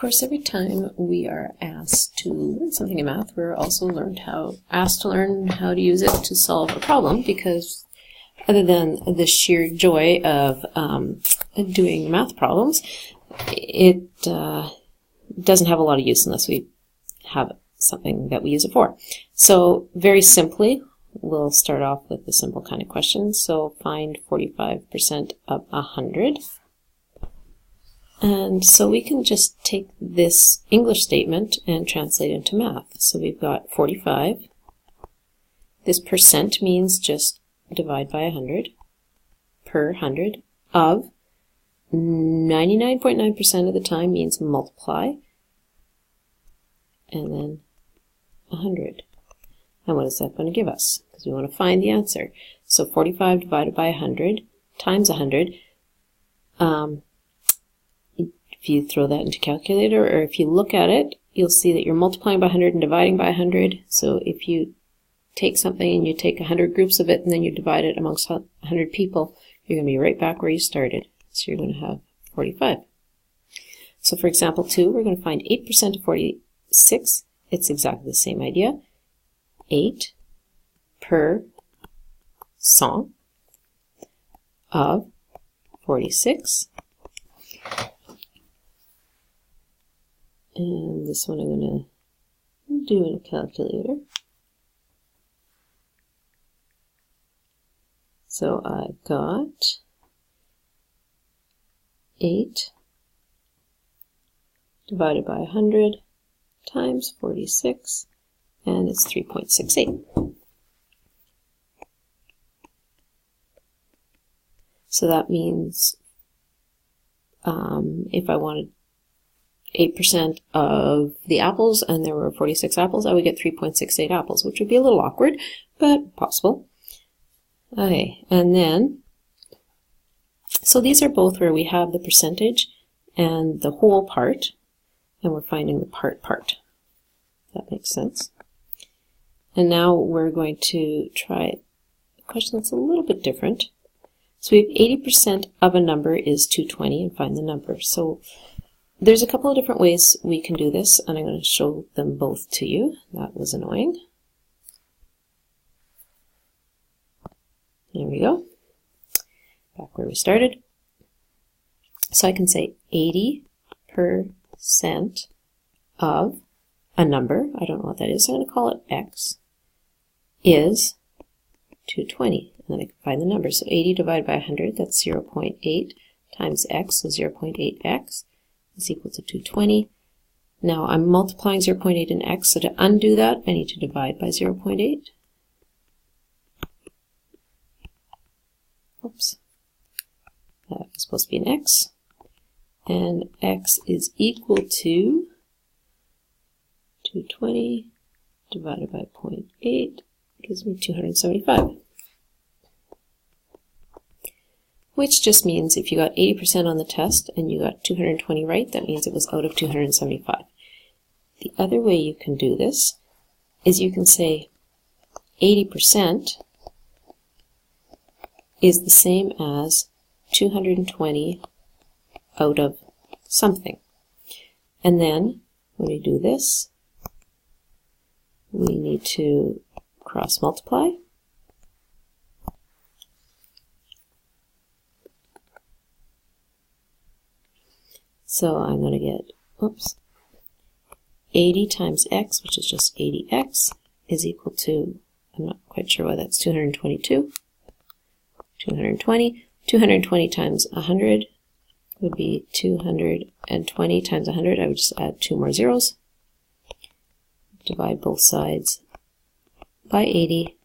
course, every time we are asked to learn something in math, we're also asked to learn how to use it to solve a problem, because other than the sheer joy of doing math problems, it doesn't have a lot of use unless we have something that we use it for. So very simply, we'll start off with a simple kind of question. So find 45% of 100. And so we can just take this English statement and translate it into math. So we've got 45. This percent means just divide by 100 per 100 of 99.9% of the time means multiply and then 100. And what is that going to give us? Because we want to find the answer. So 45 divided by 100 times 100. If you throw that into calculator, or if you look at it, you'll see that you're multiplying by 100 and dividing by 100. So if you take something and you take 100 groups of it and then you divide it amongst 100 people, you're going to be right back where you started. So you're going to have 45. So for example 2, we're going to find 8% of 46. It's exactly the same idea. 8 per 100 of 46. And this one I'm going to do in a calculator. So I've got 8 divided by 100 times 46, and it's 3.68. So that means if I wanted 8% of the apples and there were 46 apples, I would get 3.68 apples, which would be a little awkward, but possible. Okay, and then, so these are both where we have the percentage and the whole part, and we're finding the part. That makes sense. And now we're going to try a question that's a little bit different. So we have 80% of a number is 220, and find the number. So there's a couple of different ways we can do this, and I'm going to show them both to you. That was annoying. There we go. Back where we started. So I can say 80% of a number, I don't know what that is, so I'm going to call it x, is 220. And then I can find the number. So 80 divided by 100, that's 0.8 times x, so 0.8x. is equal to 220. Now I'm multiplying 0.8 in x, so to undo that, I need to divide by 0.8. Oops. That was supposed to be an x. And x is equal to 220 divided by 0.8 gives me 275. Which just means if you got 80% on the test and you got 220 right, that means it was out of 275. The other way you can do this is you can say 80% is the same as 220 out of something. And then when we do this, we need to cross multiply. So I'm going to get, 80 times x, which is just 80x, is equal to, I'm not quite sure why that's 222. 220. 220 times 100 would be 220 times 100. I would just add 2 more zeros. Divide both sides by 80.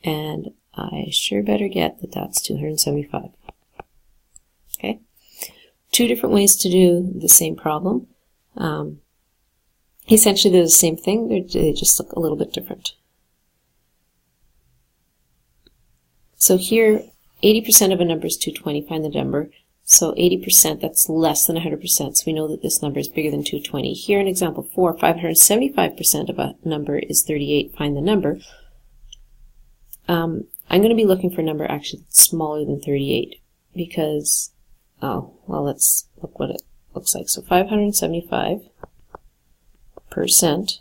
And I sure better get that that's 275. Okay? Two different ways to do the same problem. Essentially they're the same thing, they just look a little bit different. So here, 80% of a number is 220, find the number. So 80%, that's less than 100%, so we know that this number is bigger than 220. Here in example 4, 575% of a number is 38, find the number. I'm going to be looking for a number actually that's smaller than 38, because, oh, well, let's look what it looks like. So 575%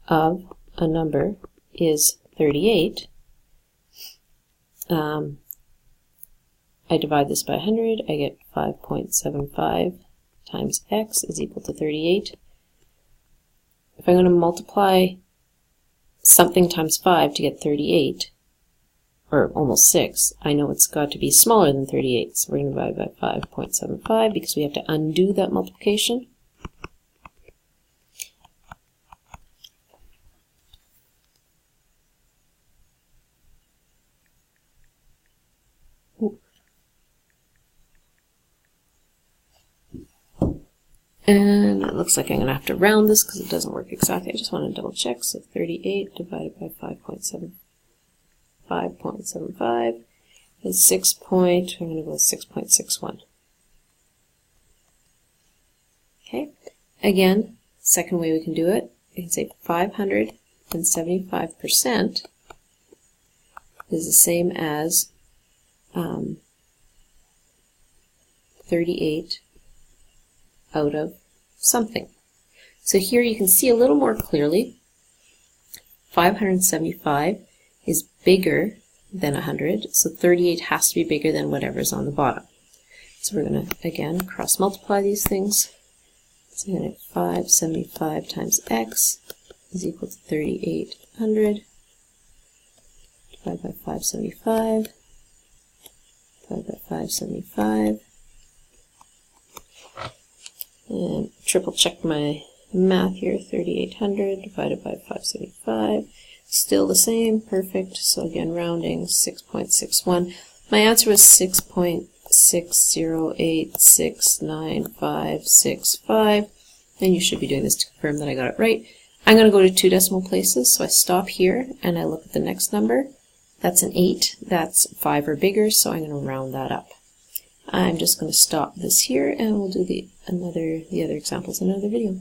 of a number is 38. I divide this by 100, I get 5.75 times x is equal to 38. If I'm going to multiply something times 5 to get 38, or almost 6, I know it's got to be smaller than 38, so we're going to divide by 5.75 because we have to undo that multiplication. And it looks like I'm going to have to round this because it doesn't work exactly. I just want to double check. So 38 divided by 5.75 is 6 point, I'm going to go with 6.61. Okay, again, second way we can do it, we can say 575% is the same as 38 out of something. So here you can see a little more clearly, 575 is bigger than 100, so 38 has to be bigger than whatever's on the bottom. So we're going to, again, cross multiply these things. So we're going to get 575 times x is equal to 3800 divided by 575 divided by 575. And triple check my math here, 3800 divided by 575. Still the same, perfect. So again, rounding, 6.61. My answer was 6.608696565. And you should be doing this to confirm that I got it right. I'm going to go to 2 decimal places, so I stop here and I look at the next number. That's an 8, that's 5 or bigger, so I'm going to round that up. I'm just going to stop this here and we'll do the other examples in another video.